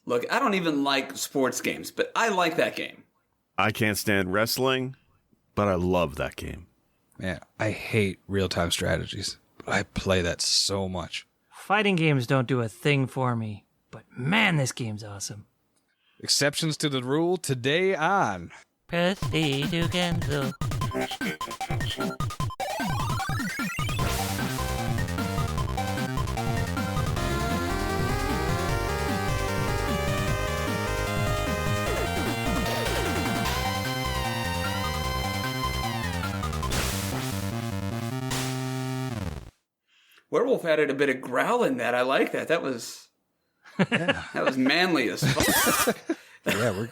Look, I don't even like sports games, but I like that game. I can't stand wrestling, but I love that game. Man, I hate real-time strategies, but I play that so much. Fighting games don't do a thing for me, but man, this game's awesome. Exceptions to the rule today on... Proceed to cancel. Werewolf added a bit of growl in that. I like that. That was manly as fuck. Yeah,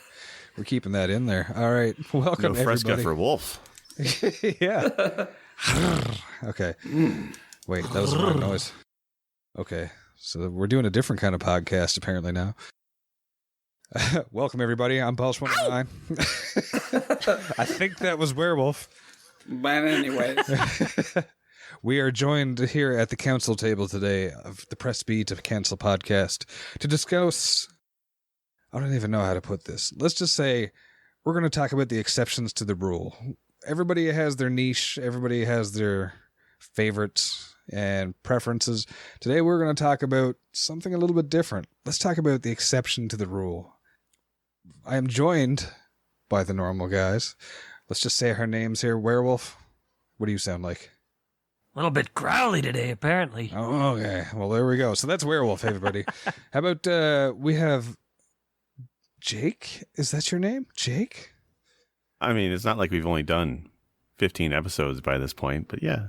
we're keeping that in there. All right, welcome No Fresca everybody. for Wolf. Yeah. Okay. Wait, that was the wrong noise. Okay, so we're doing a different kind of podcast apparently now. Welcome everybody. I'm Pulse109. I think that was Werewolf. But anyways. We are joined here at the council table today of the Press B to Cancel podcast to discuss, I don't even know how to put this. Let's just say we're going to talk about the exceptions to the rule. Everybody has their niche. Everybody has their favorites and preferences. Today we're going to talk about something a little bit different. Let's talk about the exception to the rule. I am joined by the normal guys. Let's just say our names here. Werewolf, what do you sound like? A little bit growly today, apparently. Oh, okay. Well, there we go. So that's Werewolf, everybody. How about we have Jake? Is that your name? Jake? I mean, it's not like we've only done 15 episodes by this point, but yeah.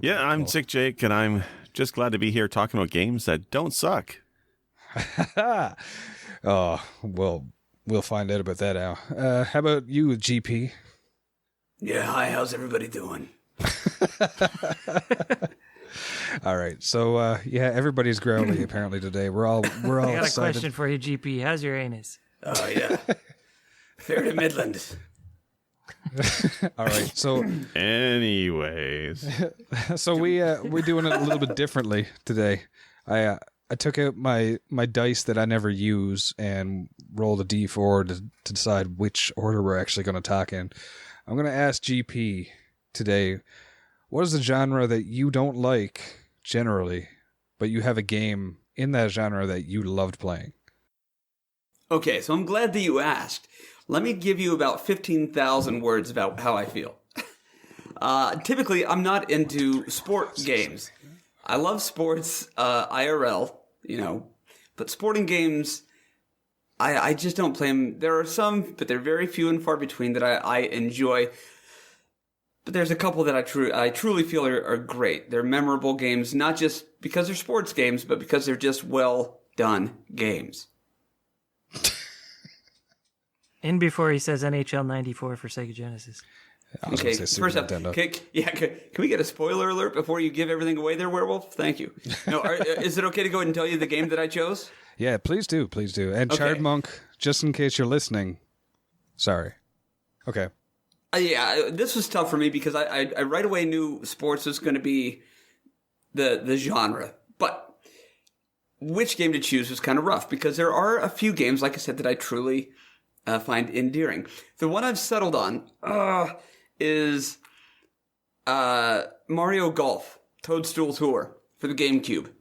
Yeah, I'm Sick Jake, and I'm just glad to be here talking about games that don't suck. Oh, well, we'll find out about that now. How about you, GP? Yeah, hi, how's everybody doing? All right. So, yeah, everybody's growly apparently today. We're all I got a excited. question for you, GP. How's your anus? Oh, yeah. Fair to Midland. All right. So, Anyways. we're doing it a little bit differently today. I took out my dice that I never use and rolled a d4 to decide which order we're actually going to talk in. I'm going to ask GP today, what is the genre that you don't like generally, but you have a game in that genre that you loved playing? Okay, so I'm glad that you asked. Let me give you about 15,000 words about how I feel. Typically, I'm not into sport games. I love sports, IRL, but sporting games, I just don't play them. There are some, but they're very few and far between that I enjoy. But there's a couple that I truly feel are great. They're memorable games, not just because they're sports games, but because they're just well done games. In before he says NHL 94 for Sega Genesis. Okay, first up, can we get a spoiler alert before you give everything away there, Werewolf? Thank you. No, is it okay to go ahead and tell you the game that I chose? Yeah, please do. Please do. And Okay. Chard Monk, just in case you're listening, sorry. Okay. Yeah, this was tough for me because I right away knew sports was going to be the genre. But which game to choose was kind of rough because there are a few games, like I said, that I truly find endearing. The one I've settled on is Mario Golf Toadstool Tour for the GameCube.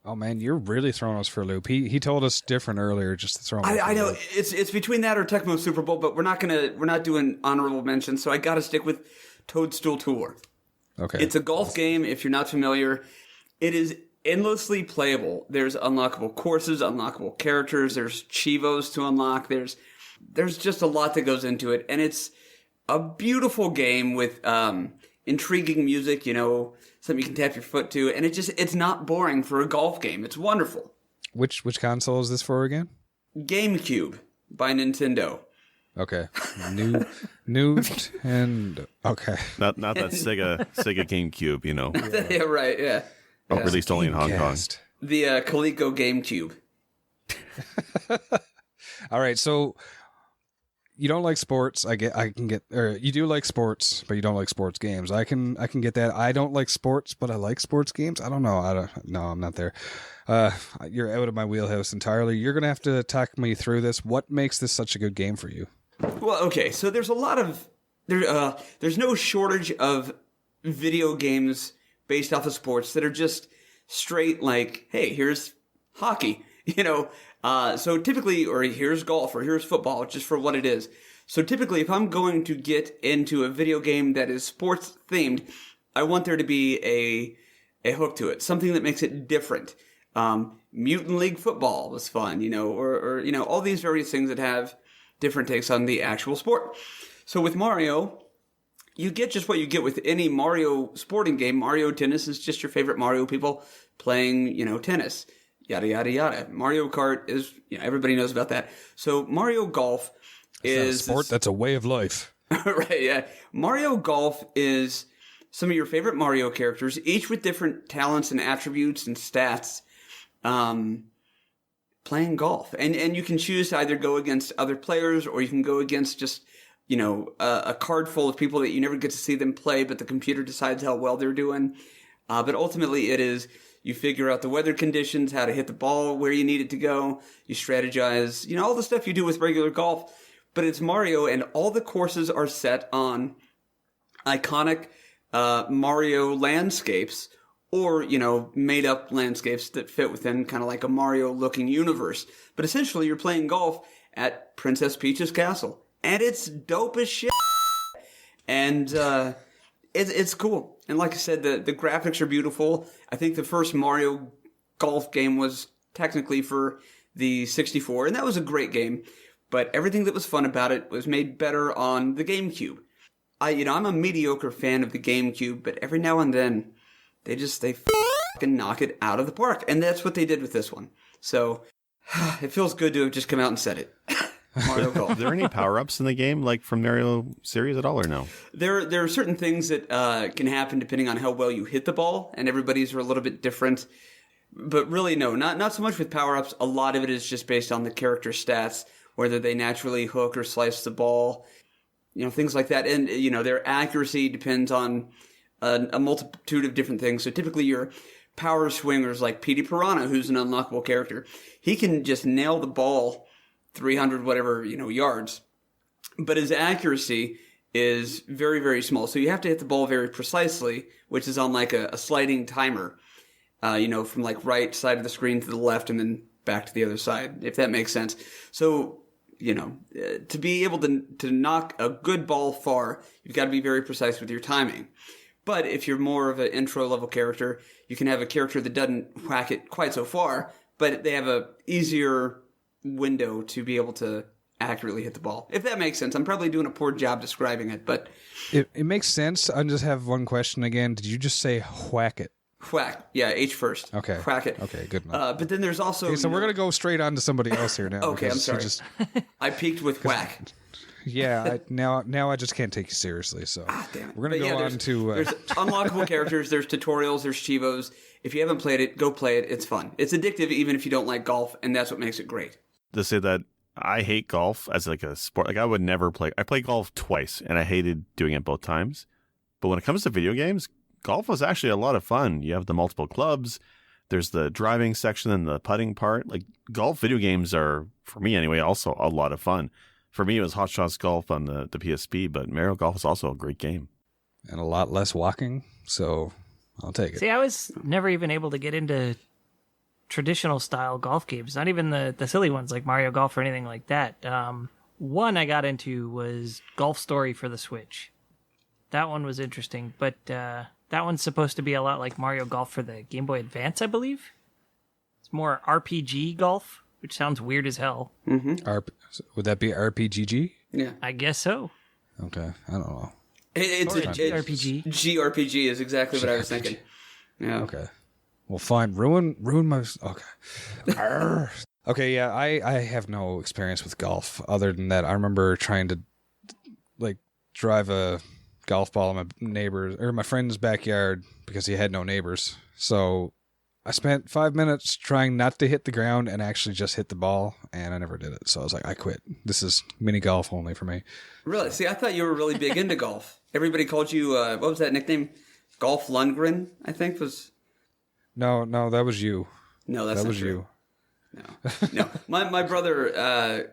Oh man, you're really throwing us for a loop. He told us different earlier, just to throw. I know it's between that or Tecmo Super Bowl, but we're not doing honorable mentions, so I got to stick with Toadstool Tour. Okay, it's a golf game. If you're not familiar, it is endlessly playable. There's unlockable courses, unlockable characters. There's Chivos to unlock. There's just a lot that goes into it, and it's a beautiful game with intriguing music. Something you can tap your foot to, and it's not boring for a golf game. It's wonderful. Which console is this for again? GameCube by Nintendo. Okay, new and okay. Not that Sega GameCube, Yeah, right. Yeah. Released only in Hong Kong. The Coleco GameCube. All right, so you don't like sports. I can get, or you do like sports, but you don't like sports games. I can get that. I don't like sports, but I like sports games. I don't know. No, I'm not there. You're out of my wheelhouse entirely. You're going to have to talk me through this. What makes this such a good game for you? Well, okay, so there's a lot of there's no shortage of video games based off of sports that are just straight like, hey, here's hockey, so typically, or here's golf, or here's football, just for what it is. So typically, if I'm going to get into a video game that is sports themed, I want there to be a hook to it, something that makes it different. Mutant League Football was fun, or all these various things that have different takes on the actual sport. So with Mario, you get just what you get with any Mario sporting game. Mario Tennis is just your favorite Mario people playing, tennis. Yada, yada, yada. Mario Kart is, everybody knows about that. So Mario Golf is... That's not a sport, that's a way of life. Right, yeah. Mario Golf is some of your favorite Mario characters, each with different talents and attributes and stats, playing golf. And you can choose to either go against other players, or you can go against just, a card full of people that you never get to see them play, but the computer decides how well they're doing. But ultimately it is... You figure out the weather conditions, how to hit the ball where you need it to go. You strategize, all the stuff you do with regular golf. But it's Mario, and all the courses are set on iconic Mario landscapes, or, made up landscapes that fit within kind of like a Mario-looking universe. But essentially, you're playing golf at Princess Peach's castle. And it's dope as shit. And it's cool. And like I said, the graphics are beautiful. I think the first Mario Golf game was technically for the 64, and that was a great game. But everything that was fun about it was made better on the GameCube. I'm a mediocre fan of the GameCube, but every now and then, they fucking knock it out of the park. And that's what they did with this one. So, it feels good to have just come out and said it. Mario Golf. Are there any power-ups in the game, like from Mario series at all, or no? There are certain things that can happen depending on how well you hit the ball, and everybody's are a little bit different. But really, no, not so much with power-ups. A lot of it is just based on the character stats, whether they naturally hook or slice the ball, things like that. And, their accuracy depends on a multitude of different things. So typically your power swingers like Petey Piranha, who's an unlockable character, he can just nail the ball 300 whatever, yards. But his accuracy is very, very small. So you have to hit the ball very precisely, which is on like a sliding timer, from like right side of the screen to the left and then back to the other side, if that makes sense. So, to be able to knock a good ball far, you've got to be very precise with your timing. But if you're more of an intro level character, you can have a character that doesn't whack it quite so far, but they have a easier window to be able to accurately hit the ball. If that makes sense. I'm probably doing a poor job describing it, but... It makes sense. I just have one question again. Did you just say whack it? Whack. Yeah, H first. Okay. Whack it. Okay, good enough. But then there's also... Okay, so we're going to go straight on to somebody else here now. Okay, I'm sorry. I peaked with whack. Yeah, now I just can't take you seriously, so... Damn it. We're going to go on to... There's unlockable characters, there's tutorials, there's Chivos. If you haven't played it, go play it. It's fun. It's addictive even if you don't like golf, and that's what makes it great. To say that I hate golf as like a sport. Like I would never play. I played golf twice, and I hated doing it both times. But when it comes to video games, golf was actually a lot of fun. You have the multiple clubs. There's the driving section and the putting part. Like golf video games are, for me anyway, also a lot of fun. For me, it was Hot Shots Golf on the PSP, but Mario Golf is also a great game. And a lot less walking, so I'll take it. See, I was never even able to get into traditional style golf games, not even the silly ones like Mario Golf or anything like that. One I got into was Golf Story for the Switch. That one was interesting, but that one's supposed to be a lot like Mario Golf for the Game Boy Advance, I believe. It's more RPG golf, which sounds weird as hell. Mm-hmm. Would that be RPGG? Yeah. I guess so. Okay, I don't know. It's a RPG. GRPG is exactly what I was thinking. Yeah. Okay. Well, fine. Ruin my... Okay. Okay, yeah, I have no experience with golf other than that. I remember trying to, drive a golf ball in my neighbor's or my friend's backyard because he had no neighbors. So I spent 5 minutes trying not to hit the ground and actually just hit the ball, and I never did it. So I was like, I quit. This is mini golf only for me. Really? See, I thought you were really big into golf. Everybody called you, what was that nickname? Golf Lundgren, I think was... No, that was you. No, that's that not was true. you. No. My brother,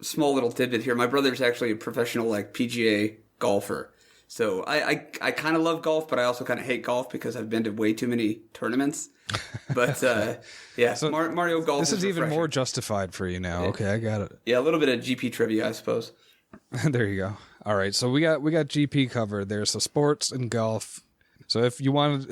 small little tidbit here, my brother's actually a professional, like, PGA golfer. So I kind of love golf, but I also kind of hate golf because I've been to way too many tournaments. But yeah, so Mario Golf. This is even refreshing. more justified for you now. Okay, I got it. Yeah, a little bit of GP trivia, I suppose. There you go. All right, so we got GP covered. There's the sports and golf. So if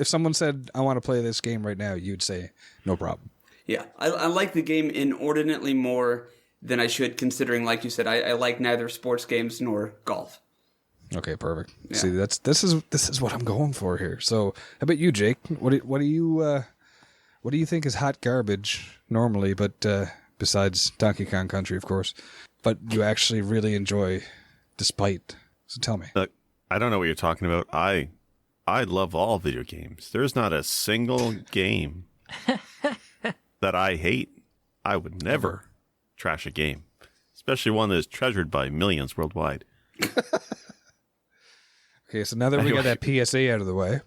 someone said I want to play this game right now, you'd say no problem. Yeah, I like the game inordinately more than I should, considering, like you said, I like neither sports games nor golf. Okay, perfect. Yeah. See, this is what I'm going for here. So, how about you, Jake? What do you think is hot garbage normally? But besides Donkey Kong Country, of course, but you actually really enjoy, despite. So tell me. Look, I don't know what you're talking about. I love all video games. There's not a single game that I hate. I would never trash a game, especially one that is treasured by millions worldwide. Okay, so now that we got that PSA out of the way.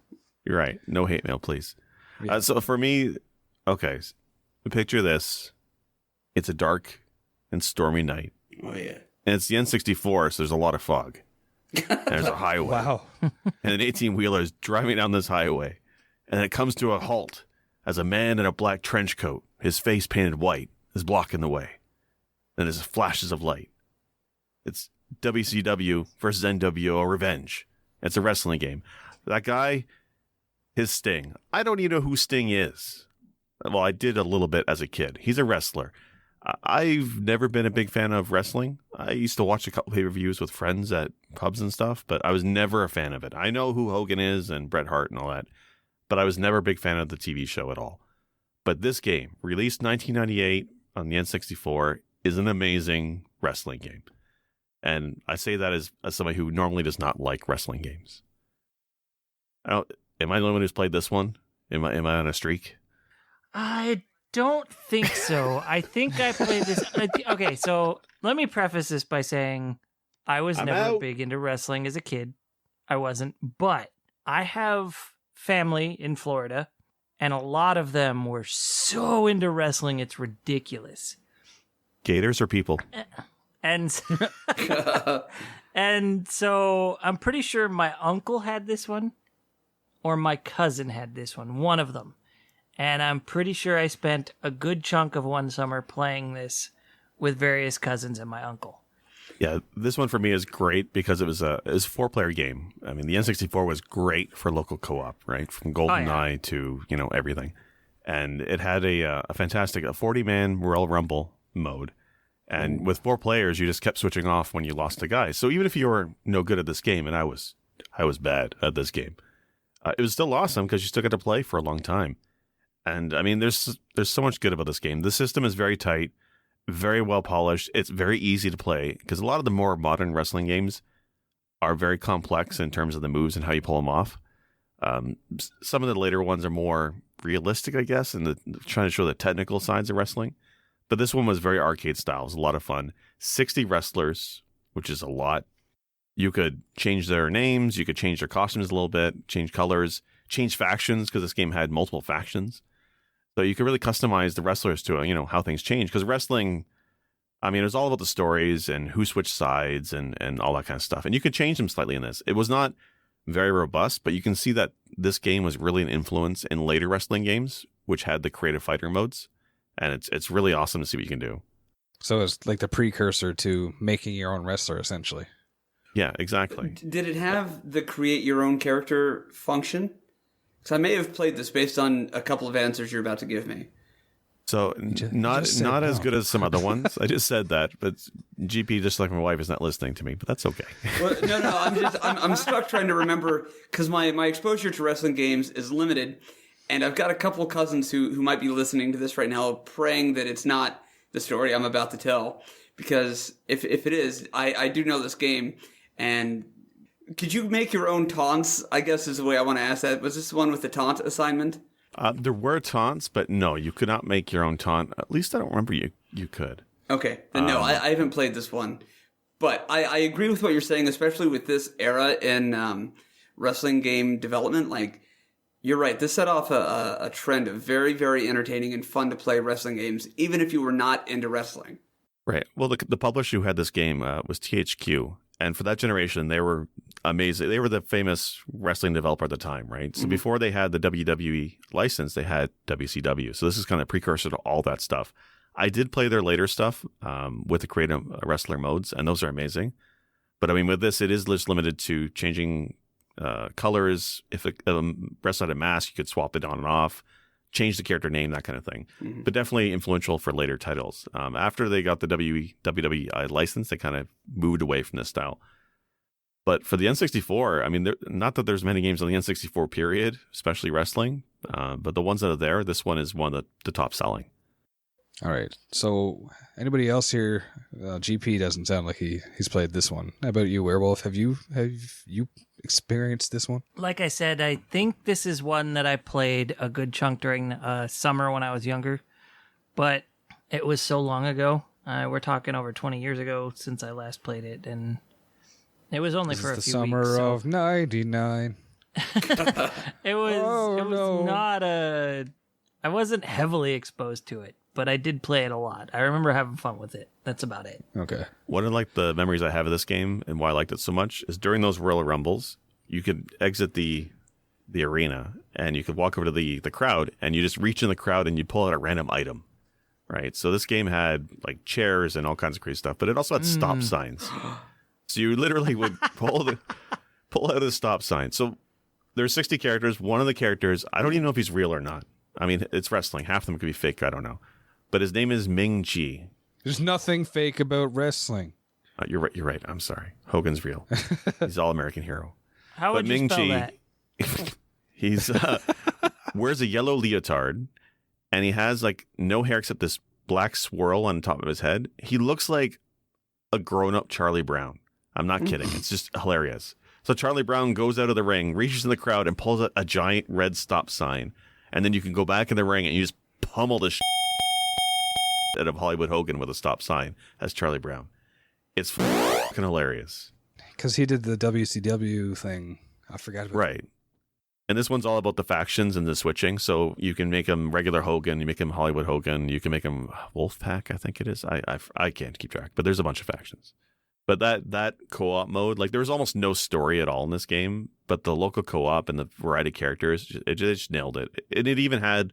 You're right. No hate mail, please. Yeah. So for me, okay, picture this. It's a dark and stormy night. Oh, yeah. And it's the N64, so there's a lot of fog. And there's a highway. Wow. And an 18-wheeler is driving down this highway. And it comes to a halt as a man in a black trench coat, his face painted white, is blocking the way. Then there's flashes of light. It's WCW versus NWO Revenge. It's a wrestling game. That guy, his Sting. I don't even know who Sting is. Well, I did a little bit as a kid. He's a wrestler. I've never been a big fan of wrestling. I used to watch a couple pay-per-views with friends at pubs and stuff, but I was never a fan of it. I know who Hogan is and Bret Hart and all that, but I was never a big fan of the TV show at all. But this game, released 1998 on the N64, is an amazing wrestling game. And I say that as somebody who normally does not like wrestling games. Am I the only one who's played this one? Am I on a streak? I don't think so. I think I played this. Okay, so let me preface this by saying I was never big into wrestling as a kid. I wasn't. But I have family in Florida, and a lot of them were so into wrestling, it's ridiculous. Gators or people? And and so I'm pretty sure my uncle had this one or my cousin had this one of them. And I'm pretty sure I spent a good chunk of one summer playing this with various cousins and my uncle. Yeah, this one for me is great because it was a 4-player game. I mean, the N64 was great for local co-op, right? From GoldenEye to, everything. And it had a fantastic 40-man Royal Rumble mode. And with 4 players, you just kept switching off when you lost a guy. So even if you were no good at this game, and I was bad at this game, it was still awesome because you still got to play for a long time. And I mean, there's so much good about this game. The system is very tight, very well polished. It's very easy to play because a lot of the more modern wrestling games are very complex in terms of the moves and how you pull them off. Some of the later ones are more realistic, I guess, and trying to show the technical sides of wrestling. But this one was very arcade style. It was a lot of fun. 60 wrestlers, which is a lot. You could change their names. You could change their costumes a little bit, change colors, change factions because this game had multiple factions. So you could really customize the wrestlers to, how things change. Because wrestling, I mean, it was all about the stories and who switched sides and all that kind of stuff. And you could change them slightly in this. It was not very robust, but you can see that this game was really an influence in later wrestling games, which had the creative fighter modes. And it's really awesome to see what you can do. So it's like the precursor to making your own wrestler, essentially. Yeah, exactly. Did it have the create your own character function? Because I may have played this based on a couple of answers you're about to give me. So not as good as some other ones. I just said that, but GP, just like my wife, is not listening to me. But that's okay. Well, no. I'm stuck trying to remember because my exposure to wrestling games is limited, and I've got a couple of cousins who might be listening to this right now, praying that it's not the story I'm about to tell. Because if it is, I do know this game, and could you make your own taunts? I guess is the way I want to ask that. Was this the one with the taunt assignment? There were taunts, but no, you could not make your own taunt. At least I don't remember you could. Okay, then no, I haven't played this one. But I agree with what you're saying, especially with this era in wrestling game development. Like, you're right, this set off a trend of very, very entertaining and fun to play wrestling games, even if you were not into wrestling. Right. Well, the publisher who had this game was THQ. And for that generation, they were amazing. They were the famous wrestling developer at the time, right? So before they had the WWE license, they had WCW. So this is kind of precursor to all that stuff. I did play their later stuff with the creative wrestler modes, and those are amazing. But I mean, with this, it is just limited to changing colors. If a wrestler had a mask, you could swap it on and off, change the character name, that kind of thing. Mm-hmm. But definitely influential for later titles. After they got the WWE license, they kind of moved away from this style. But for the N64, I mean, not that there's many games on the N64 period, especially wrestling, but the ones that are there, this one is one of the top selling. All right. So anybody else here? GP doesn't sound like he's played this one. How about you, Werewolf? Have you experienced this one? Like I said, I think this is one that I played a good chunk during summer when I was younger, but it was so long ago. We're talking over 20 years ago since I last played it, and it was only for a few weeks. The summer of '99. It was not a. I wasn't heavily exposed to it, but I did play it a lot. I remember having fun with it. That's about it. Okay. One of the memories I have of this game and why I liked it so much is during those Royal Rumbles, you could exit the arena and you could walk over to the crowd and you just reach in the crowd and you pull out a random item, right? So this game had like chairs and all kinds of crazy stuff, but it also had stop signs. So you literally would pull out a stop sign. So there's 60 characters. One of the characters, I don't even know if he's real or not. I mean, it's wrestling. Half of them could be fake. I don't know. But his name is Ming Chi. There's nothing fake about wrestling. You're right. You're right. I'm sorry. Hogan's real. He's all-American hero. How would you spell that? He's wears a yellow leotard, and he has like no hair except this black swirl on top of his head. He looks like a grown-up Charlie Brown. I'm not kidding. It's just hilarious. So Charlie Brown goes out of the ring, reaches in the crowd, and pulls out a giant red stop sign. And then you can go back in the ring and you just pummel the out of Hollywood Hogan with a stop sign as Charlie Brown. It's fucking hilarious. Because he did the WCW thing. I forgot about right. And this one's all about the factions and the switching. So you can make him regular Hogan, you make him Hollywood Hogan, you can make him Wolfpack, I think it is. I can't keep track, but there's a bunch of factions. But that co-op mode, like there was almost no story at all in this game, but the local co-op and the variety of characters, it just nailed it. And it even had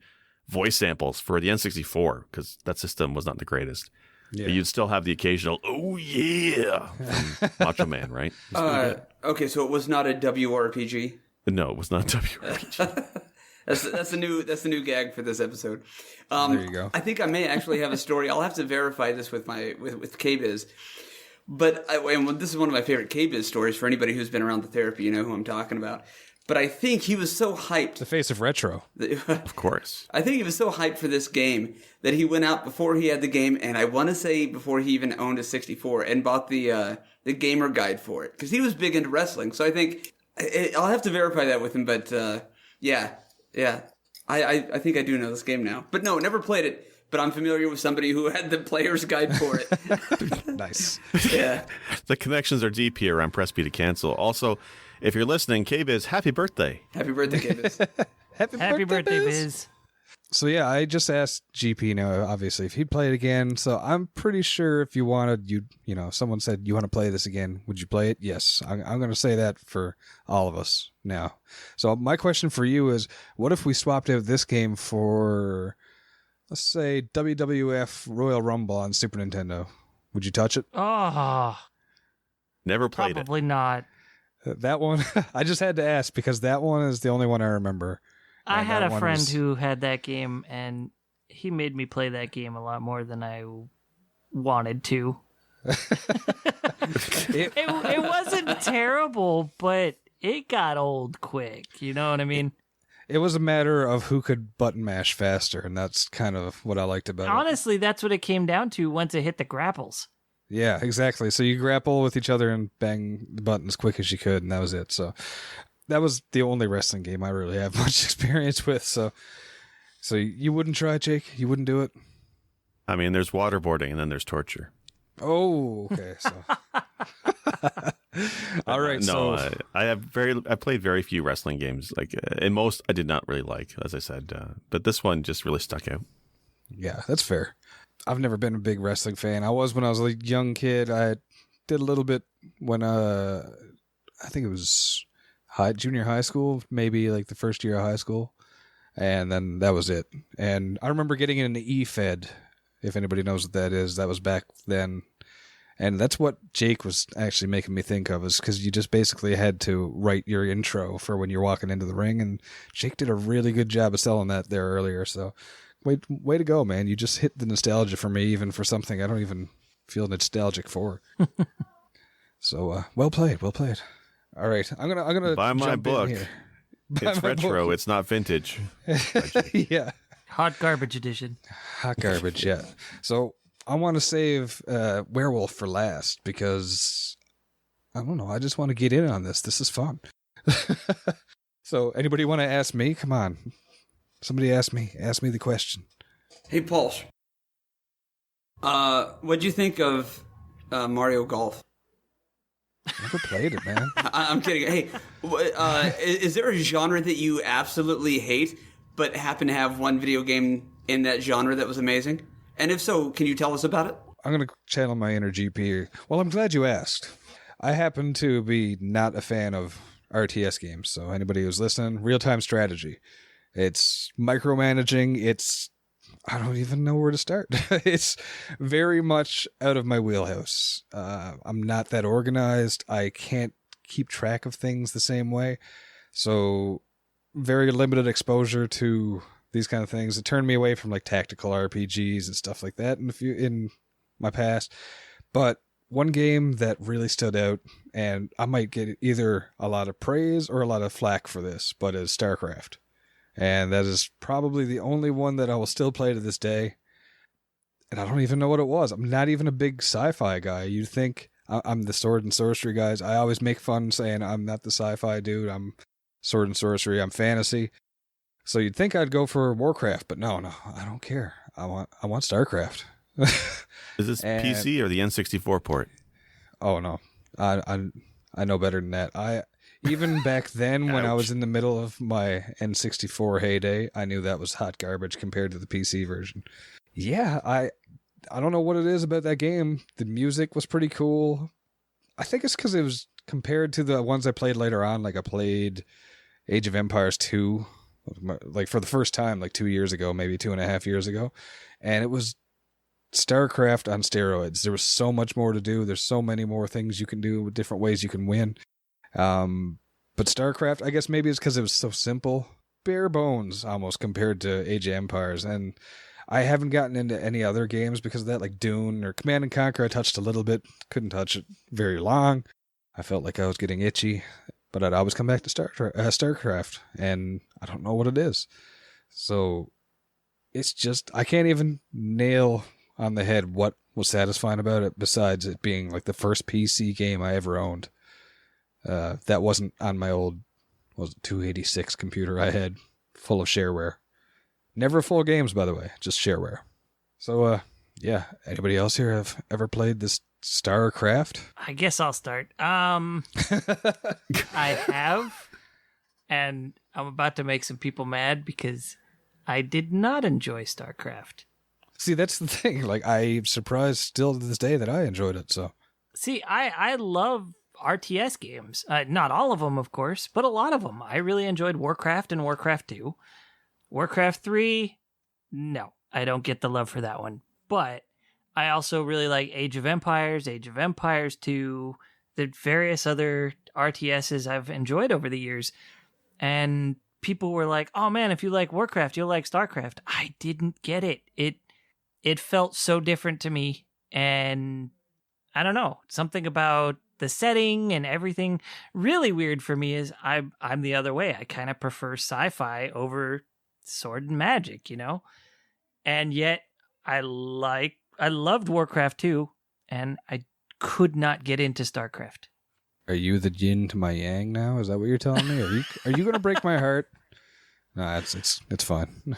voice samples for the N64 because that system was not the greatest. Yeah. But you'd still have the occasional, oh yeah, from Macho Man, right? Okay, so it was not a WRPG? No, it was not a WRPG. That's the new gag for this episode. There you go. I think I may actually have a story. I'll have to verify this with KBiz. But this is one of my favorite KBiz stories for anybody who's been around the therapy, you know who I'm talking about. But I think he was so hyped. The face of retro. Of course. I think he was so hyped for this game that he went out before he had the game, and I want to say before he even owned a 64, and bought the gamer guide for it. Because he was big into wrestling. So I think, I'll have to verify that with him, but yeah. I think I do know this game now. But no, never played it. But I'm familiar with somebody who had the player's guide for it. Nice. Yeah. The connections are deep here on Press B to Cancel. Also, if you're listening, K-Biz, happy birthday. Happy birthday, K-Biz. Happy birthday, Biz. So yeah, I just asked GP now, obviously, if he'd play it again. So I'm pretty sure if you wanted, you know, someone said, you want to play this again, would you play it? Yes. I'm going to say that for all of us now. So my question for you is, what if we swapped out this game for, let's say, WWF Royal Rumble on Super Nintendo? Would you touch it? Oh, never played probably not. That one, I just had to ask because that one is the only one I remember. I had a friend who had that game, and he made me play that game a lot more than I wanted to. It wasn't terrible, but it got old quick. You know what I mean? It was a matter of who could button mash faster, and that's kind of what I liked about it. Honestly, that's what it came down to once it hit the grapples. Yeah, exactly. So you grapple with each other and bang the button as quick as you could, and that was it. So that was the only wrestling game I really have much experience with. So So you wouldn't try, Jake? You wouldn't do it? I mean, there's waterboarding and then there's torture. Oh, okay. So, all right. No, so I played very few wrestling games. Like, and most I did not really like, as I said. But this one just really stuck out. yeah, that's fair. I've never been a big wrestling fan. I was when I was a young kid. I did a little bit when I think it was junior high school, maybe like the first year of high school, and then that was it. And I remember getting in the E-Fed, if anybody knows what that is. That was back then, and that's what Jake was actually making me think of, is because you just basically had to write your intro for when you're walking into the ring, and Jake did a really good job of selling that there earlier. So, way to go, man! You just hit the nostalgia for me, even for something I don't even feel nostalgic for. So, well played. All right, I'm gonna buy my jump book. in here. It's retro. It's not vintage. Yeah, Hot garbage edition. hot garbage. Yeah. So I want to save Werewolf for last because I don't know. I just want to get in on this. This is fun. So anybody want to ask me? Come on, somebody ask me. Ask me the question. Hey, Paul. What'd you think of Mario Golf? Never played it, man. I'm kidding. Hey, is there a genre that you absolutely hate, but happen to have one video game in that genre that was amazing? And if so, can you tell us about it? I'm going to channel my inner GP here. Well, I'm glad you asked. I happen to be not a fan of RTS games. So anybody who's listening, real-time strategy. It's micromanaging. I don't even know where to start. It's very much out of my wheelhouse. I'm not that organized. I can't keep track of things the same way. So very limited exposure to these kind of things. It turned me away from like tactical RPGs and stuff like that in my past. But one game that really stood out, and I might get either a lot of praise or a lot of flack for this, but is StarCraft. And that is probably the only one that I will still play to this day. And I don't even know what it was. I'm not even a big sci-fi guy. You'd think I'm the sword and sorcery guys. I always make fun saying I'm not the sci-fi dude. I'm sword and sorcery. I'm fantasy. So you'd think I'd go for Warcraft, but no, I don't care. I want StarCraft. Is this PC or the N64 port? Oh no, I know better than that. Even back then, when I was in the middle of my N64 heyday, I knew that was hot garbage compared to the PC version. Yeah, I don't know what it is about that game. The music was pretty cool. I think it's because it was compared to the ones I played later on. Like I played Age of Empires 2, like for the first time, like 2 years ago, maybe 2.5 years ago. And it was StarCraft on steroids. There was so much more to do. There's so many more things you can do with different ways you can win. But StarCraft, I guess maybe it's because it was so simple, bare bones almost compared to Age of Empires. And I haven't gotten into any other games because of that, like Dune or Command and Conquer. I touched a little bit, couldn't touch it very long. I felt like I was getting itchy, but I'd always come back to StarCraft, and I don't know what it is. So it's just, I can't even nail on the head what was satisfying about it besides it being like the first PC game I ever owned. That wasn't on my old, 286 computer I had, full of shareware. Never full games, by the way, just shareware. So, yeah, anybody else here have ever played this StarCraft? I guess I'll start. I have, and I'm about to make some people mad because I did not enjoy StarCraft. See, that's the thing. Like, I'm surprised still to this day that I enjoyed it, so. See, I love RTS games. Not all of them, of course, but a lot of them. I really enjoyed Warcraft and Warcraft 2. Warcraft 3, no, I don't get the love for that one. But I also really like Age of Empires 2, the various other RTSs I've enjoyed over the years. And people were like, oh man, if you like Warcraft, you'll like StarCraft. I didn't get it. It felt so different to me. And I don't know, something about the setting and everything really weird for me is I'm the other way. I kind of prefer sci-fi over sword and magic, you know? And yet I loved Warcraft 2, and I could not get into StarCraft. Are you the yin to my yang now? Is that what you're telling me? Are you going to break my heart? No, it's fine.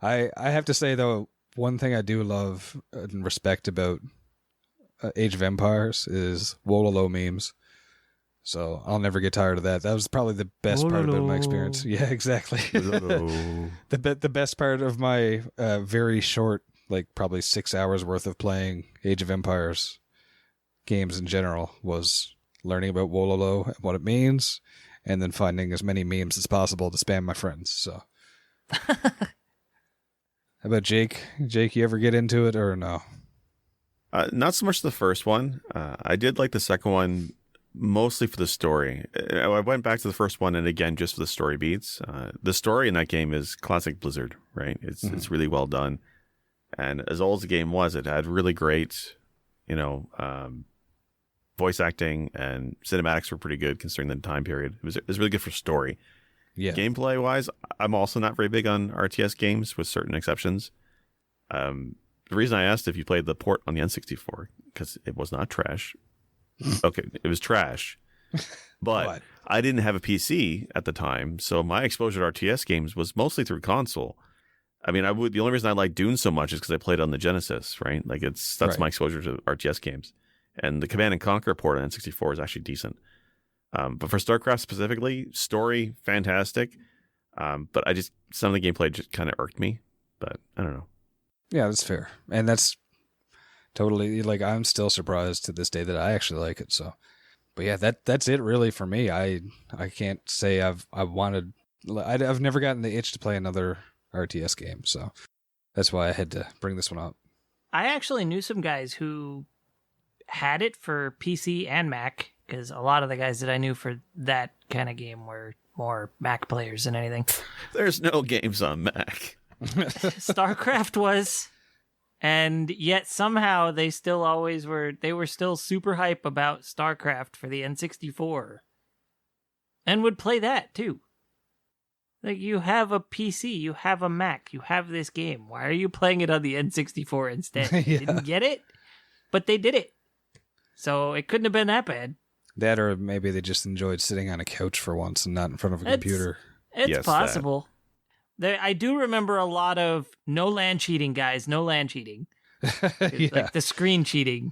I have to say, though, one thing I do love and respect about Age of Empires is Wololo memes. So I'll never get tired of that. That was probably the best part about my experience. Yeah, exactly. The best part of my very short, like probably 6 hours worth of playing Age of Empires games in general was learning about Wololo and what it means, and then finding as many memes as possible to spam my friends. So, how about Jake? Jake, you ever get into it or no? Not so much the first one. I did like the second one mostly for the story. I went back to the first one and again just for the story beats. The story in that game is classic Blizzard, right? It's really well done. And as old as the game was, it had really great, voice acting, and cinematics were pretty good considering the time period. It was really good for story. Yeah. Gameplay wise, I'm also not very big on RTS games with certain exceptions. The reason I asked if you played the port on the N64, because it was not trash. Okay, it was trash. But I didn't have a PC at the time, so my exposure to RTS games was mostly through console. I mean, the only reason I like Dune so much is because I played on the Genesis, right? Like that's my exposure to RTS games. And the Command and Conquer port on N64 is actually decent. But for StarCraft specifically, story, fantastic. But some of the gameplay just kind of irked me. But I don't know. Yeah, that's fair. And that's totally, like, I'm still surprised to this day that I actually like it. So, but yeah, that's it really for me. I can't say I've never gotten the itch to play another RTS game. So that's why I had to bring this one up. I actually knew some guys who had it for PC and Mac, because a lot of the guys that I knew for that kind of game were more Mac players than anything. There's no games on Mac. StarCraft was, and yet somehow they still always were. They were still super hype about StarCraft for the N64, and would play that too. Like, you have a PC, you have a Mac, you have this game. Why are you playing it on the N64 instead? Yeah. Didn't get it, but they did it, so it couldn't have been that bad. That, or maybe they just enjoyed sitting on a couch for once and not in front of a computer. It's Yes, possible. I do remember a lot of no land cheating, guys. No land cheating. Yeah. Like the screen cheating.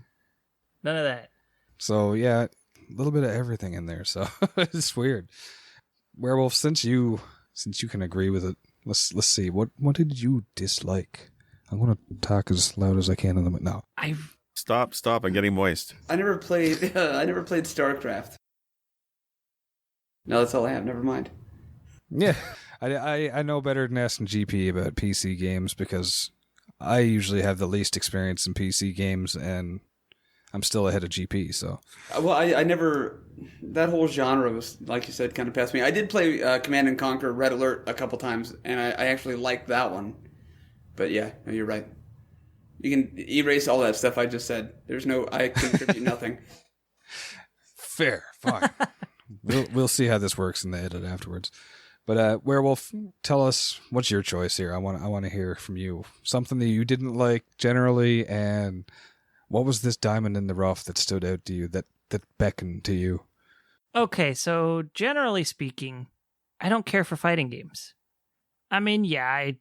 None of that. So yeah, a little bit of everything in there. So it's weird. Werewolf, since you can agree with it, let's see. What did you dislike? I'm gonna talk as loud as I can in the now. Stop! I'm getting moist. I never played StarCraft. No, that's all I have. Never mind. Yeah, I know better than asking GP about PC games because I usually have the least experience in PC games, and I'm still ahead of GP. So, Well, I never. That whole genre was, like you said, kind of past me. I did play Command and Conquer Red Alert a couple times, and I actually liked that one. But yeah, no, you're right. You can erase all that stuff I just said. I contribute nothing. fair, fine. We'll see how this works in the edit afterwards. But Werewolf, tell us what's your choice here. I want to hear from you. Something that you didn't like generally, and what was this diamond in the rough that stood out to you, that beckoned to you? Okay, so generally speaking, I don't care for fighting games. I mean, yeah,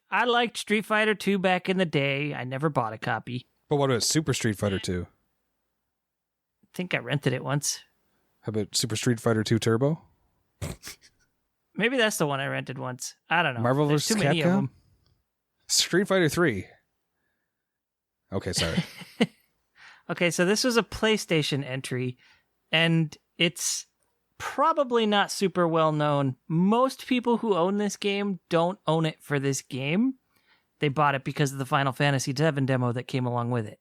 I liked Street Fighter 2 back in the day. I never bought a copy. But what about Super Street Fighter 2? I think I rented it once. How about Super Street Fighter 2 Turbo? Maybe that's the one I rented once. I don't know. Marvel There's vs. too many of Capcom? them. Street Fighter 3. Okay, sorry. Okay, so this was a PlayStation entry, and it's probably not super well known. Most people who own this game don't own it for this game. They bought it because of the Final Fantasy VII demo that came along with it.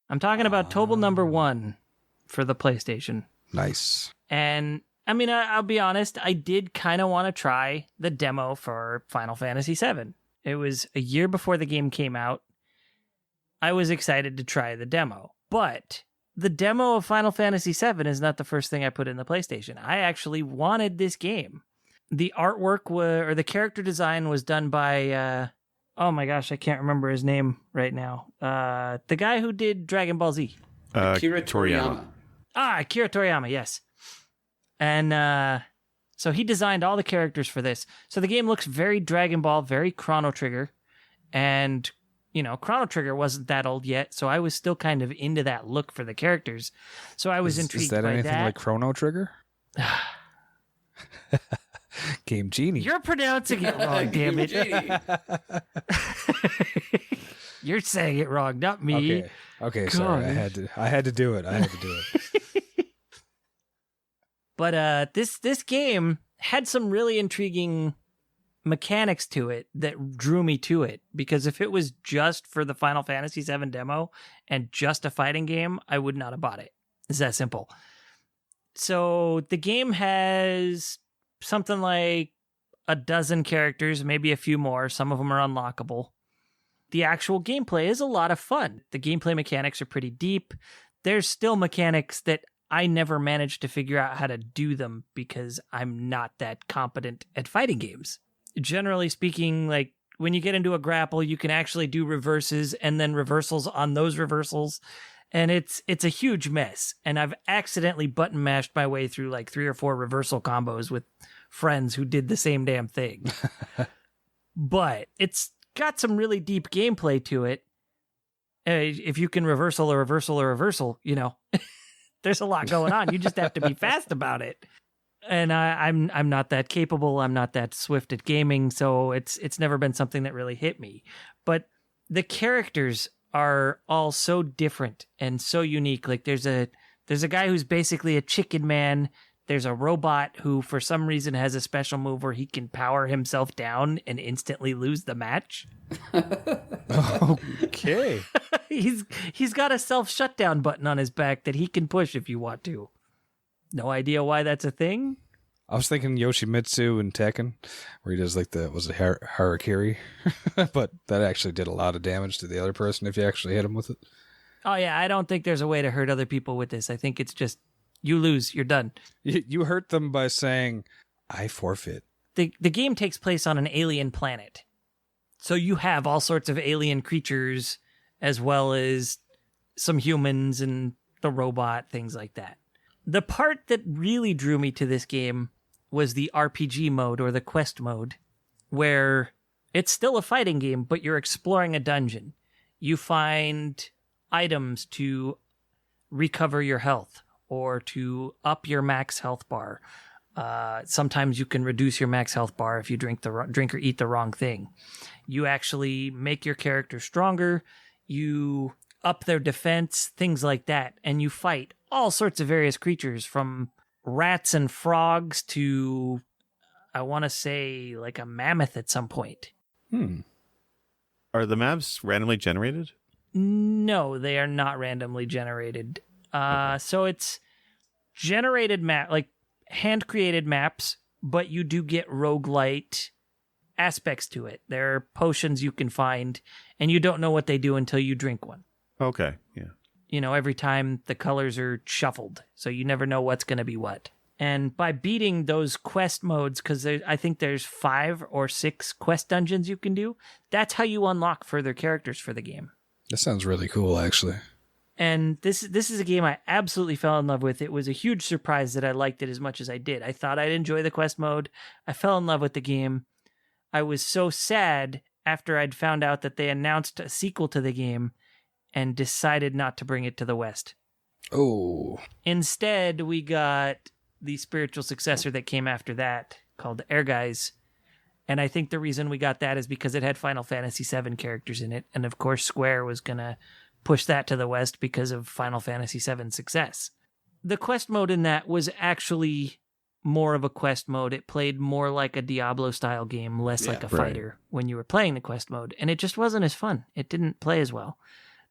I'm talking about Tobal number 1 for the PlayStation. Nice. And I mean, I'll be honest, I did kind of want to try the demo for Final Fantasy VII. It was a year before the game came out. I was excited to try the demo, but the demo of Final Fantasy VII is not the first thing I put in the PlayStation. I actually wanted this game. The artwork or the character design was done by, oh my gosh, I can't remember his name right now. The guy who did Dragon Ball Z. Akira Toriyama. Akira Toriyama, yes. And So he designed all the characters for this. So the game looks very Dragon Ball, very Chrono Trigger. And, Chrono Trigger wasn't that old yet, so I was still kind of into that look for the characters. So I was intrigued by that. Is that anything like Chrono Trigger? Game Genie. You're pronouncing it wrong, damn it. You're saying it wrong, not me. Okay, sorry. I had to do it. But this game had some really intriguing mechanics to it that drew me to it, because if it was just for the Final Fantasy VII demo and just a fighting game, I would not have bought it. It's that simple. So the game has something like a dozen characters, maybe a few more. Some of them are unlockable. The actual gameplay is a lot of fun. The gameplay mechanics are pretty deep. There's still mechanics that I never managed to figure out how to do them because I'm not that competent at fighting games. Generally speaking, like when you get into a grapple, you can actually do reverses and then reversals on those reversals. And it's a huge mess. And I've accidentally button mashed my way through like 3 or 4 reversal combos with friends who did the same damn thing. But it's got some really deep gameplay to it. If you can reversal or reversal or reversal, there's a lot going on. You just have to be fast about it. And I'm not that capable. I'm not that swift at gaming, so it's never been something that really hit me. But the characters are all so different and so unique. Like there's a guy who's basically a chicken man. There's a robot who for some reason has a special move where he can power himself down and instantly lose the match. Okay. He's got a self-shutdown button on his back that he can push if you want to. No idea why that's a thing. I was thinking Yoshimitsu in Tekken, where he does like harakiri, but that actually did a lot of damage to the other person if you actually hit him with it. Oh yeah, I don't think there's a way to hurt other people with this. I think it's just you lose, you're done. You hurt them by saying, "I forfeit." The game takes place on an alien planet, so you have all sorts of alien creatures as well as some humans and the robot, things like that. The part that really drew me to this game was the RPG mode or the quest mode, where it's still a fighting game, but you're exploring a dungeon. You find items to recover your health or to up your max health bar. Sometimes you can reduce your max health bar if you drink or eat the wrong thing. You actually make your character stronger. You up their defense, things like that, and you fight all sorts of various creatures, from rats and frogs to, I want to say, like a mammoth at some point. Are the maps randomly generated? No, they are not randomly generated. So it's generated like hand-created maps, but you do get roguelite aspects to it. There are potions you can find, and you don't know what they do until you drink one. Okay, yeah. Every time the colors are shuffled, so you never know what's going to be what. And by beating those quest modes, because I think there's 5 or 6 quest dungeons you can do, that's how you unlock further characters for the game. That sounds really cool, actually. And this is a game I absolutely fell in love with. It was a huge surprise that I liked it as much as I did. I thought I'd enjoy the quest mode. I fell in love with the game. I was so sad after I'd found out that they announced a sequel to the game and decided not to bring it to the West. Oh. Instead, we got the spiritual successor that came after that, called Air Guys. And I think the reason we got that is because it had Final Fantasy VII characters in it. And of course, Square was going to push that to the West because of Final Fantasy VII's success. The quest mode in that was actually more of a quest mode. It played more like a Diablo-style game, less like a fighter when you were playing the quest mode. And it just wasn't as fun. It didn't play as well.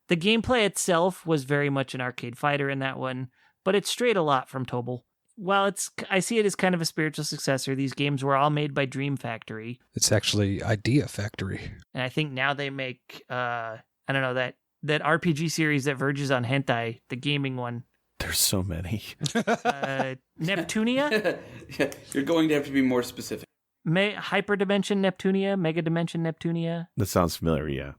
The gameplay itself was very much an arcade fighter in that one, but it strayed a lot from Tobal. While I see it as kind of a spiritual successor, these games were all made by Dream Factory. It's actually Idea Factory. And I think now they make, that RPG series that verges on hentai, the gaming one. There's so many. Neptunia? Yeah, you're going to have to be more specific. Hyperdimension Neptunia? Mega Dimension Neptunia? That sounds familiar, yeah.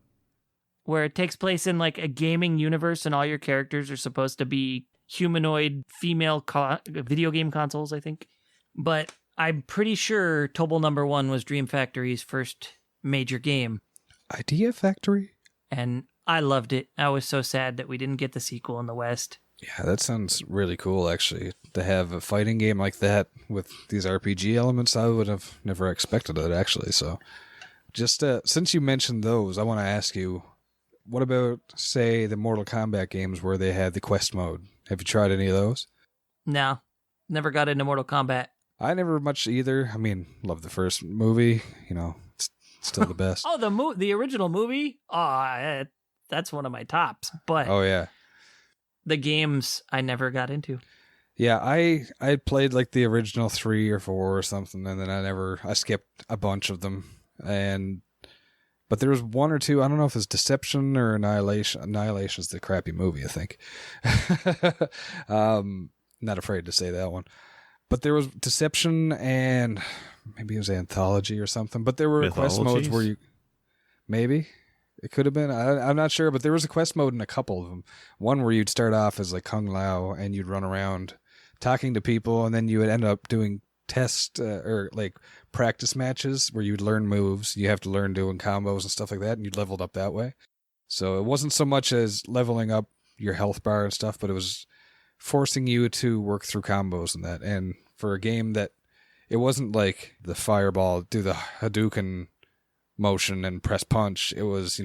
Where it takes place in like a gaming universe and all your characters are supposed to be humanoid female video game consoles, I think. But I'm pretty sure Tobal #1 was Dream Factory's first major game, Idea Factory? and I loved it. I was so sad that we didn't get the sequel in the West. Yeah, that sounds really cool, actually. To have a fighting game like that with these RPG elements, I would have never expected it, actually. So, just since you mentioned those, I want to ask you, what about, say, the Mortal Kombat games where they had the quest mode? Have you tried any of those? No, never got into Mortal Kombat. I never much either. I mean, love the first movie. It's still the best. Oh, the original movie? Oh, that's one of my tops. But Oh, yeah. the games I never got into. Yeah, I played like the original 3 or 4 or something, and then I skipped a bunch of them. But there was 1 or 2, I don't know if it's Deception or Annihilation. Annihilation's the crappy movie, I think. Not afraid to say that one. But there was Deception and maybe it was Anthology or something. But there were quest modes where you... Maybe? It could have been. I'm not sure, but there was a quest mode in a couple of them. One where you'd start off as like Kung Lao and you'd run around talking to people, and then you would end up doing test or like practice matches where you'd learn moves. You have to learn doing combos and stuff like that, and you'd leveled up that way. So it wasn't so much as leveling up your health bar and stuff, but it was forcing you to work through combos and that. And for a game that it wasn't like the fireball, do the Hadouken motion and press punch. It was,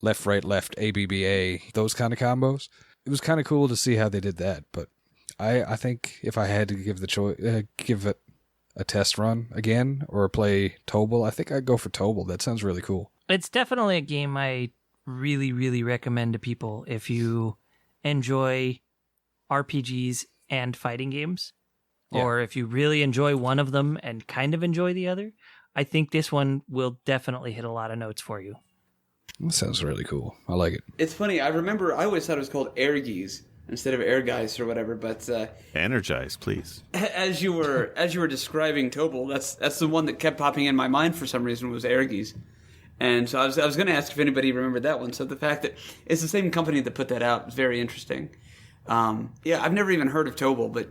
left, right, left, ABBA, those kind of combos. It was kind of cool to see how they did that. But I think if I had to give the choice, give it a test run again or play Tobal, I think I'd go for Tobal. That sounds really cool. It's definitely a game I really, really recommend to people if you enjoy RPGs and fighting games, or if you really enjoy one of them and kind of enjoy the other. I think this one will definitely hit a lot of notes for you. That sounds really cool. I like it. It's funny. I remember I always thought it was called Airgeese instead of Airgeist or whatever. But Energize, please. as you were describing Tobal, that's the one that kept popping in my mind for some reason was Airgeese. And so I was going to ask if anybody remembered that one. So the fact that it's the same company that put that out is very interesting. I've never even heard of Tobal, but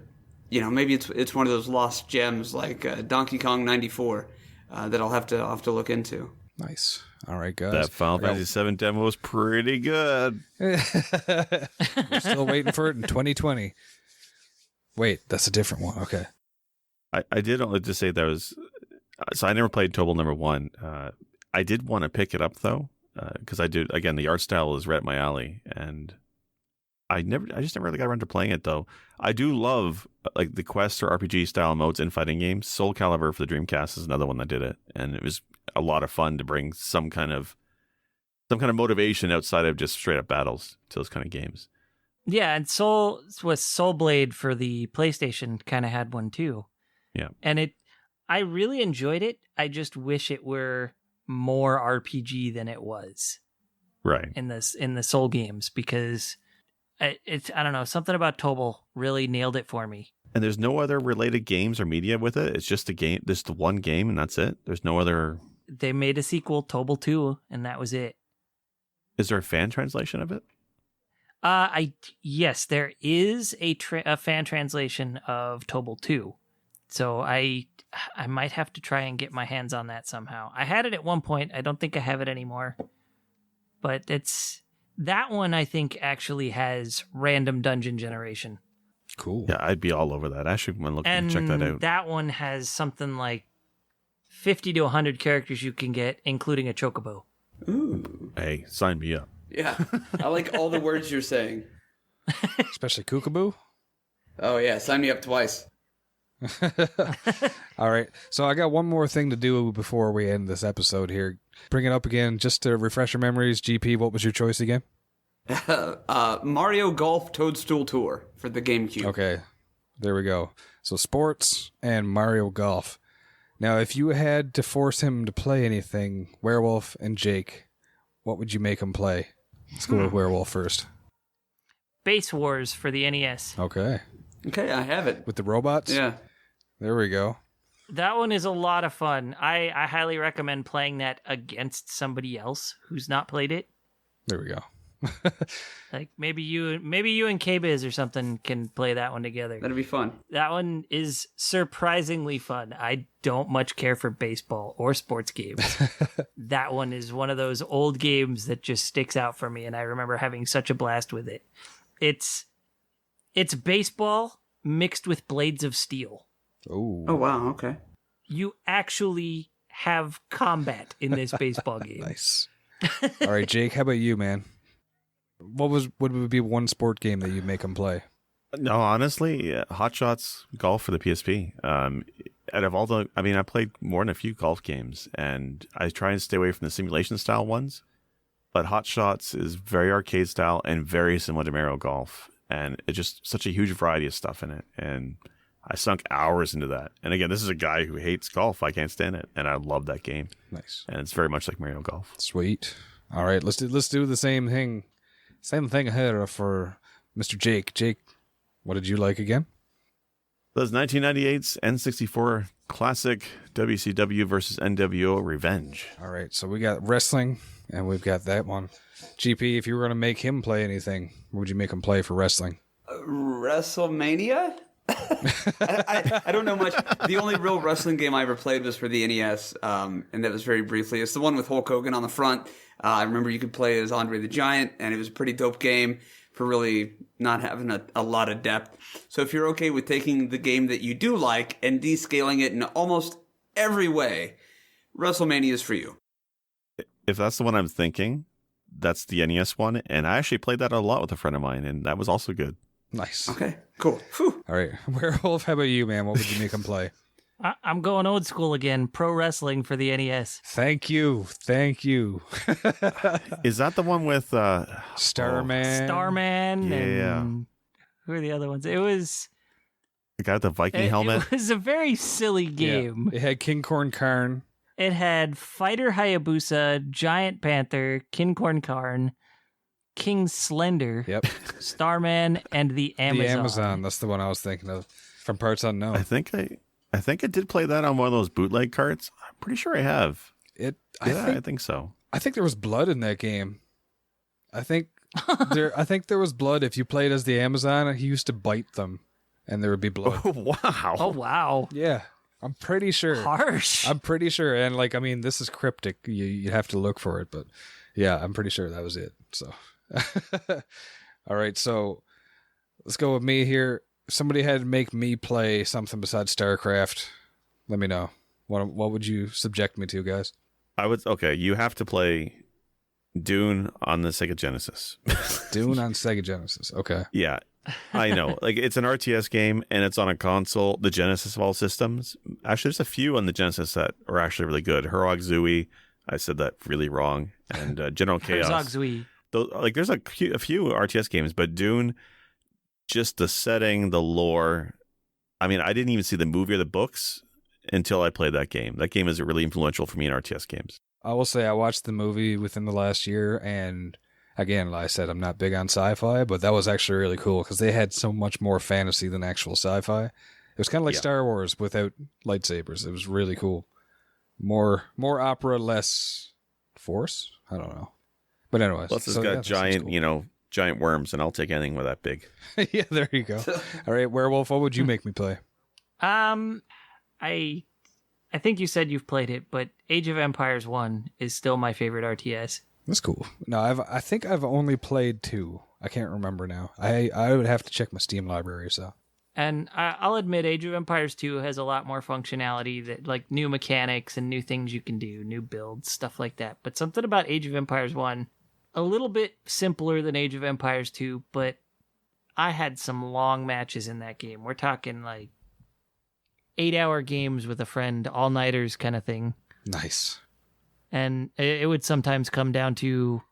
maybe it's one of those lost gems like Donkey Kong 94 that I'll have to look into. Nice. All right, guys. That Final Fantasy VII demo was pretty good. We're still waiting for it in 2020. Wait, that's a different one. Okay. I did only just say that was... So I never played Tobal #1. I did want to pick it up, though, because I did... Again, the art style is right up my alley, and I just never really got around to playing it, though. I do love like the quest or RPG style modes in fighting games. Soul Calibur for the Dreamcast is another one that did it, and it was a lot of fun to bring some kind of motivation outside of just straight up battles to those kind of games. Yeah, and Soul Blade for the PlayStation kind of had one too. Yeah, and I really enjoyed it. I just wish it were more RPG than it was. Right. In the Soul games, because I don't know, something about Tobal really nailed it for me. And there's no other related games or media with it. It's just a game. There's the one game, and that's it. There's no other. They made a sequel, Tobal 2, and that was it. Is there a fan translation of it? Yes, there is a fan translation of Tobal 2. So I might have to try and get my hands on that somehow. I had it at one point. I don't think I have it anymore. But that one I think actually has random dungeon generation. Cool. Yeah, I'd be all over that. I should look and check that out. That one has something like 50 to 100 characters you can get, including a chocobo. Ooh. Hey, sign me up. Yeah, I like all the words you're saying. Especially Kookaboo. Oh yeah, sign me up twice. All right, so I got one more thing to do before we end this episode here. Bring it up again, just to refresh your memories. GP, what was your choice again? Mario Golf Toadstool Tour for the GameCube. Okay, there we go. So sports and Mario Golf. Now, if you had to force him to play anything, Werewolf and Jake, what would you make him play? Let's go with Werewolf first. Base Wars for the NES. Okay, I have it. with the robots? Yeah. There we go. That one is a lot of fun. I highly recommend playing that against somebody else who's not played it. There we go. Like maybe you and K-Biz or something can play that one together. That'd be fun. That one is surprisingly fun. I don't much care for baseball or sports games. That one is one of those old games that just sticks out for me, and I remember having such a blast with it. It's baseball mixed with blades of steel. Oh, wow, okay. You actually have combat in this baseball game. nice. All right, Jake, how about you, man? What would be one sport game that you'd make them play? No, honestly, Hot Shots Golf for the PSP. Out of all I played more than a few golf games, and I try and stay away from the simulation style ones. But Hot Shots is very arcade style and very similar to Mario Golf, and it's just such a huge variety of stuff in it. And I sunk hours into that. And again, this is a guy who hates golf. I can't stand it, and I love that game. Nice, and it's very much like Mario Golf. Sweet. All right, let's do the same thing. Same thing here for Mr. Jake. Jake, what did you like again? That's 1998's N64 classic WCW versus NWO Revenge. All right, so we got wrestling, and we've got that one. GP, if you were going to make him play anything, what would you make him play for wrestling? WrestleMania? I don't know much. The only real wrestling game I ever played was for the NES, and that was very briefly. It's the one with Hulk Hogan on the front. I remember you could play as Andre the Giant, and it was a pretty dope game for really not having a lot of depth. So if you're okay with taking the game that you do like and descaling it in almost every way, WrestleMania is for you. If that's the one I'm thinking, that's the NES one, and I actually played that a lot with a friend of mine, and that was also good. Nice. Okay, cool. Whew. All right, Werewolf, how about you, man? What would you make him play? I'm going old school again. Pro wrestling for the NES. Thank you. Is that the one with Starman? Yeah. And who are the other ones? It was the guy with the Viking helmet? It was a very silly game. Yeah. It had King Corn Karn. It had Fighter Hayabusa, Giant Panther, King Corn Karn, King Slender, Yep. Starman, and the Amazon. The Amazon. That's the one I was thinking of. From Parts Unknown. I think I did play that on one of those bootleg carts. I'm pretty sure I have. I think so. I think there was blood in that game. I think there was blood. If you played as the Amazon, he used to bite them, and there would be blood. Oh, wow. Oh, wow. Yeah, I'm pretty sure. Harsh. I'm pretty sure, and this is cryptic. You have to look for it, but yeah, I'm pretty sure that was it. So, all right, so let's go with me here. If somebody had to make me play something besides StarCraft, let me know. What would you subject me to, guys? You have to play Dune on the Sega Genesis. Dune on Sega Genesis. Okay. Yeah, I know. It's an RTS game, and it's on a console, the Genesis of all systems. Actually, there's a few on the Genesis that are actually really good. Herog Zooey, I said that really wrong, and General Chaos. Herzog Zui. There's a few RTS games, but Dune, just the setting, the lore. I mean, I didn't even see the movie or the books until I played that game. That game is really influential for me in RTS games. I will say I watched the movie within the last year, and again, like I said, I'm not big on sci-fi, but that was actually really cool because they had so much more fantasy than actual sci-fi. It was kind of like Star Wars without lightsabers. It was really cool. More opera, less force. I don't know, but anyways, Plus, it's got giant, cool. Giant worms, and I'll take anything with that big. Yeah, there you go. All right, Werewolf, what would you make me play? I think you said you've played it, but Age of Empires 1 is still my favorite RTS. That's cool. No, I think I've only played 2. I can't remember now. I would have to check my Steam library, so. And I'll admit Age of Empires 2 has a lot more functionality, that like new mechanics and new things you can do, new builds, stuff like that. But something about Age of Empires 1, a little bit simpler than Age of Empires 2, but I had some long matches in that game. We're talking like 8-hour games with a friend, all-nighters kind of thing. Nice. And it would sometimes come down to,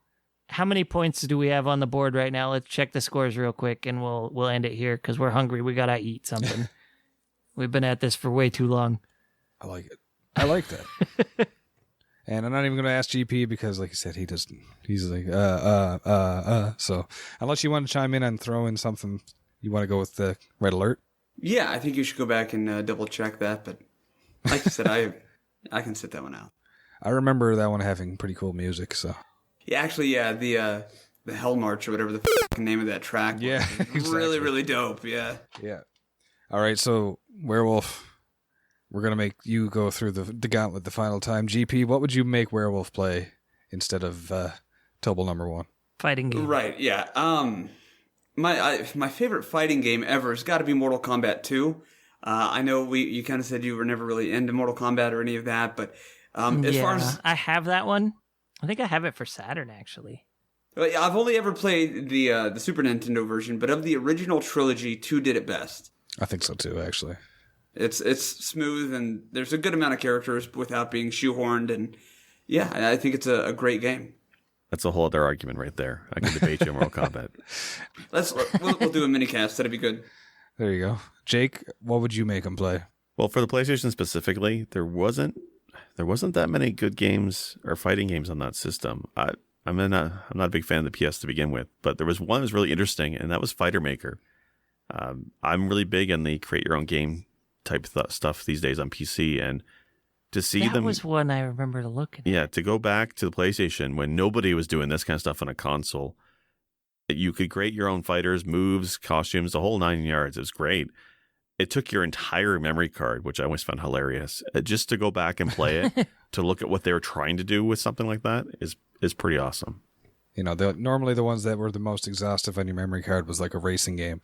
how many points do we have on the board right now? Let's check the scores real quick, and we'll end it here because we're hungry. We gotta eat something. We've been at this for way too long. I like it. I like that. And I'm not even going to ask GP because, like you said, he doesn't. He's like, So, unless you want to chime in and throw in something, you want to go with the red alert? Yeah, I think you should go back and double check that. But like you said, I can sit that one out. I remember that one having pretty cool music. So yeah, actually, yeah, Hell March or whatever the name of that track was. Yeah, Really, really dope. Yeah. Yeah. All right, so Werewolf, we're going to make you go through the gauntlet the final time. GP, what would you make Werewolf play instead of Tobal number 1? Fighting game. Right, yeah. My favorite fighting game ever has got to be Mortal Kombat 2. I know you kind of said you were never really into Mortal Kombat or any of that, but as far as... I have that one. I think I have it for Saturn, actually. I've only ever played the Super Nintendo version, but of the original trilogy, 2 did it best. I think so too, actually. It's smooth, and there's a good amount of characters without being shoehorned, and yeah, I think it's a great game. That's a whole other argument right there. I can debate you on Mortal Kombat. We'll do a mini cast. That'd be good. There you go. Jake, what would you make him play? Well, for the PlayStation specifically, there wasn't that many good games or fighting games on that system. I'm not a big fan of the PS to begin with, but there was one that was really interesting, and that was Fighter Maker. I'm really big on the create your own game type stuff these days on PC, and to see that them was one I remember to look at. Yeah, to go back to the PlayStation when nobody was doing this kind of stuff on a console, you could create your own fighters, moves, costumes, the whole 9 yards. It was great. It took your entire memory card, which I always found hilarious, just to go back and play it, to look at what they were trying to do with something like that is pretty awesome. You know, normally the ones that were the most exhaustive on your memory card was like a racing game.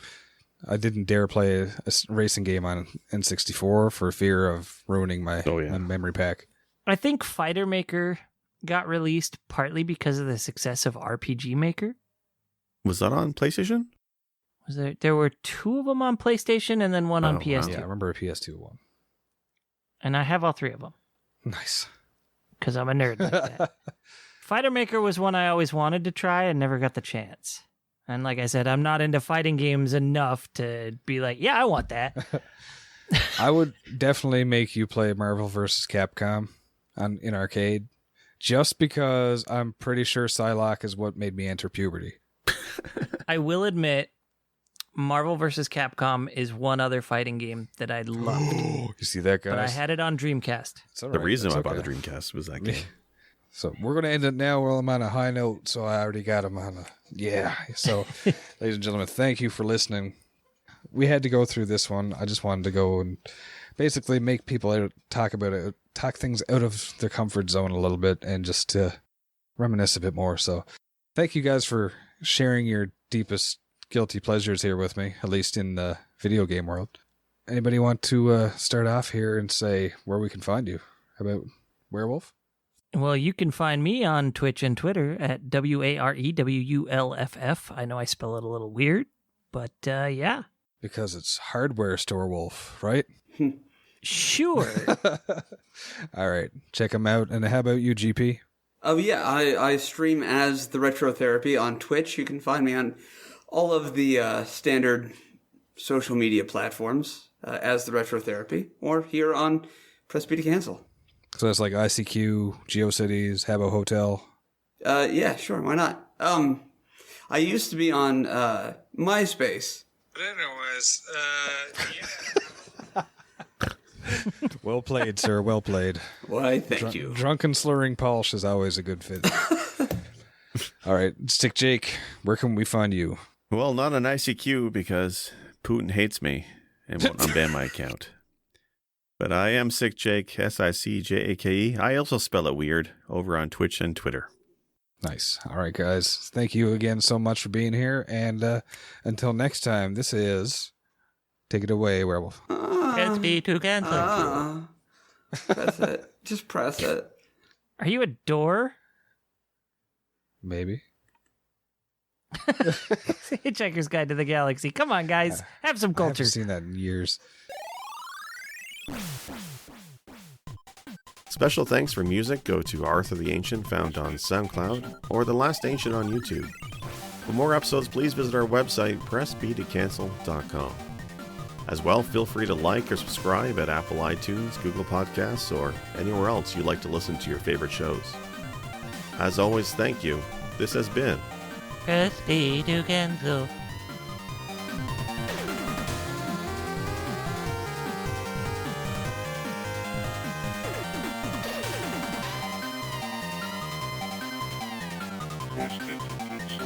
I didn't dare play a racing game on N64 for fear of ruining my memory pack. I think Fighter Maker got released partly because of the success of RPG Maker. Was that on PlayStation? There were 2 of them on PlayStation and then one on PS2. Yeah, I remember a PS2 one. And I have all 3 of them. Nice. Because I'm a nerd like that. Fighter Maker was one I always wanted to try and never got the chance. And like I said, I'm not into fighting games enough to be like, yeah, I want that. I would definitely make you play Marvel vs. Capcom in arcade, just because I'm pretty sure Psylocke is what made me enter puberty. I will admit, Marvel vs. Capcom is one other fighting game that I loved. You see that, guys? But I had it on Dreamcast. It's all The right. reason That's I bought okay. the Dreamcast was that game. So we're going to end it now while I'm on a high note, so I already got him on a... Yeah. So, ladies and gentlemen, thank you for listening. We had to go through this one. I just wanted to go and basically make people talk things out of their comfort zone a little bit and just to reminisce a bit more. So thank you guys for sharing your deepest guilty pleasures here with me, at least in the video game world. Anybody want to start off here and say where we can find you? How about Werewolf? Well, you can find me on Twitch and Twitter at WAREWULFF. I know I spell it a little weird, but yeah. Because it's Hardware Store Wolf, right? Sure. All right. Check them out. And how about you, GP? Oh, yeah. I stream as the Retro Therapy on Twitch. You can find me on all of the standard social media platforms as the Retro Therapy, or here on Press B to Cancel. So that's like ICQ, GeoCities, Habbo Hotel. Yeah, sure. Why not? I used to be on MySpace. But anyways, yeah. Well played, sir. Well played. Why, thank you. Drunken slurring Polsh is always a good fit. All right. Stick Jake, where can we find you? Well, not an ICQ because Putin hates me and won't unban my account. But I am Sick Jake, SICJAKE. I also spell it weird over on Twitch and Twitter. Nice. All right, guys. Thank you again so much for being here. And until next time, this is... Take it away, Werewolf. Press B to cancel. Press it. Just press it. Are you a door? Maybe. Hitchhiker's Guide to the Galaxy. Come on, guys. Have some I culture. haven't seen that in years. Special thanks for music go to Arthur the Ancient, found on SoundCloud, or The Last Ancient on YouTube. For more episodes, please visit our website, pressbtocancel.com. As well, feel free to like or subscribe at Apple iTunes, Google Podcasts, or anywhere else you like to listen to your favorite shows. As always, thank you. This has been Press B to cancel. Press B to cancel.